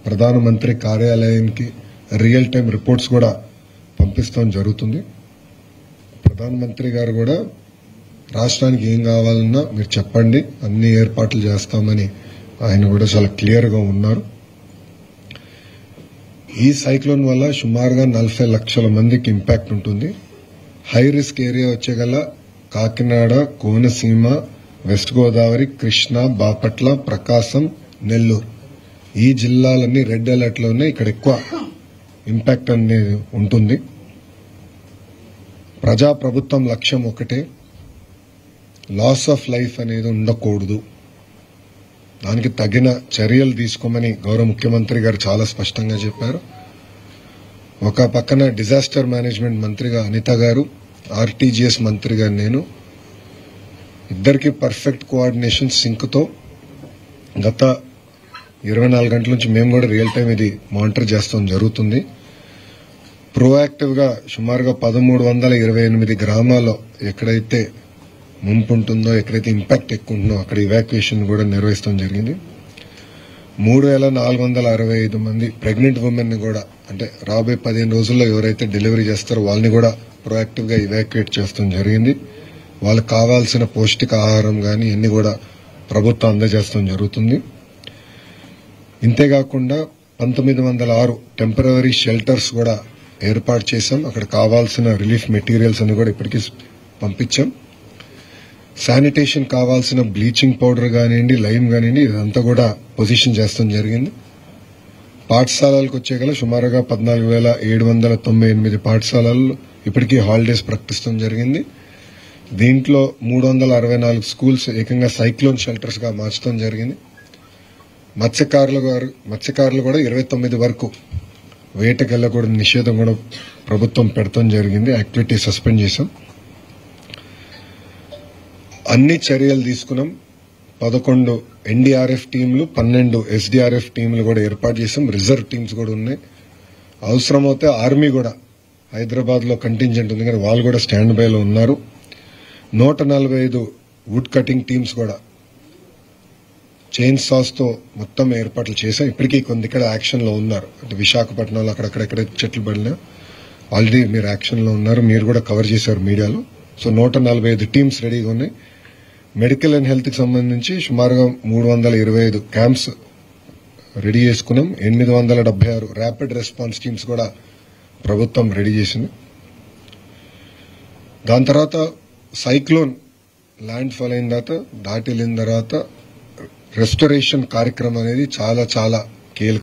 ప్రధానమంత్రి కార్యాలయానికి real time reports కూడా పంపిస్తాం జరుగుతుంది. ప్రధానమంత్రి గారు కూడా రాష్ట్రానికి ఏం కావాలన్నా మీరు చెప్పండి, అన్ని ఏర్పాట్లు చేస్తామని ఆయన కూడా చాలా క్లియర్ గా ఉన్నారు. ఈ సైక్లోన్ వల్ల సుమారుగా 40 లక్షల మందికి ఇంపాక్ట్ ఉంటుంది. హై రిస్క్ ఏరియా వచ్చేగల కాకినాడ, కోనసీమ, వెస్ట్ గోదావరి, కృష్ణా, బాపట్ల, ప్రకాశం, నెల్లూరు ఈ జిల్లాలన్నీ రెడ్ అలర్ట్ లో ఉన్నాయి. ఇక్కడ ఎక్కువ ఇంపాక్ట్ అనేది ఉంటుంది. ప్రజాప్రభుత్వం లక్ష్యం ఒకటే, లాస్ ఆఫ్ లైఫ్ అనేది ఉండకూడదు. దానికి తగిన చర్యలు తీసుకోమని గౌరవ ముఖ్యమంత్రి గారు చాలా స్పష్టంగా చెప్పారు. ఒక పక్కన డిజాస్టర్ మేనేజ్మెంట్ మంత్రిగా అనిత గారు, ఆర్టీజీఎస్ మంత్రిగా నేను, ఇద్దరికి పర్ఫెక్ట్ కోఆర్డినేషన్ సింక్ తో గత 24 గంటల నుంచి మేము కూడా రియల్ టైం ఇది మానిటర్ చేస్తాం జరుగుతుంది. ప్రోయాక్టివ్ గా సుమారుగా 1328 గ్రామాల్లో ఎక్కడైతే ముంపు ఉంటుందో, ఎక్కడైతే ఇంపాక్ట్ ఎక్కువ ఉంటుందో అక్కడ ఇవాక్యుయేషన్ కూడా నిర్వహిస్తాం జరిగింది. 3465 మంది ప్రెగ్నెంట్ ఉమెన్ ని కూడా, అంటే రాబోయే 15 రోజుల్లో ఎవరైతే డెలివరీ చేస్తారో వాళ్ళని కూడా ప్రోయాక్టివ్ గా ఇవాక్యుయేట్ చేస్తాం జరిగింది. వాళ్ళకి కావాల్సిన పౌష్టికాహారం గాని ఇన్ని కూడా ప్రభుత్వం అందజేస్తాం జరుగుతుంది. ఇంతేకాకుండా 1906 టెంపరరీ షెల్టర్స్ కూడా ఏర్పాటు చేశాం. అక్కడ కావాల్సిన రిలీఫ్ మెటీరియల్స్ అని కూడా ఇప్పటికీ పంపించాం. శానిటేషన్ కావాల్సిన బ్లీచింగ్ పౌడర్ కానివ్వండి, లైమ్ కానివ్వండి, ఇదంతా కూడా పొజిషన్ చేస్తాం జరిగింది. పాఠశాలలకు వచ్చేగల సుమారుగా 14,798 పాఠశాలలు ఇప్పటికీ హాలిడేస్ ప్రకటిస్తాం జరిగింది. దీంట్లో 364 స్కూల్స్ ఏకంగా సైక్లోన్ షెల్టర్స్ గా మార్చడం జరిగింది. మత్స్యకారులు కూడా 29 వరకు వేటకు వెళ్లకూడదు నిషేధం కూడా ప్రభుత్వం పెడతాం జరిగింది. యాక్టివిటీ సస్పెండ్ చేశాం. అన్ని చర్యలు తీసుకున్నాం. 11 ఎన్డీఆర్ఎఫ్ టీంలు, 12 ఎస్డీఆర్ఎఫ్ టీంలు కూడా ఏర్పాటు చేశాం. రిజర్వ్ టీమ్స్ కూడా ఉన్నాయి. అవసరమైతే ఆర్మీ కూడా హైదరాబాద్ లో కంటింజెంట్ ఉంది కానీ వాళ్ళు కూడా స్టాండ్ బై లో ఉన్నారు. 145 వుడ్ కటింగ్ టీమ్స్ కూడా చైన్ సాస్ తో మొత్తం ఏర్పాట్లు చేశాం. ఇప్పటికీ కొంత ఇక్కడ యాక్షన్ లో ఉన్నారు. అంటే విశాఖపట్నంలో అక్కడెక్కడ చెట్లు పడినా ఆల్రెడీ మీరు యాక్షన్ లో ఉన్నారు. మీరు కూడా కవర్ చేశారు మీడియాలో. సో 145 టీమ్స్ రెడీగా ఉన్నాయి. మెడికల్ అండ్ హెల్త్ కి సంబంధించి సుమారుగా 325 క్యాంప్స్ రెడీ చేసుకున్నాం. 876 ర్యాపిడ్ రెస్పాన్స్ టీమ్స్ కూడా ప్రభుత్వం రెడీ చేసింది. దాని తర్వాత సైక్లోన్ ల్యాండ్ ఫాల్ అయిన తర్వాత, దాటి వెళ్ళిన తర్వాత రెస్టరేషన్ కార్యక్రమం అనేది చాలా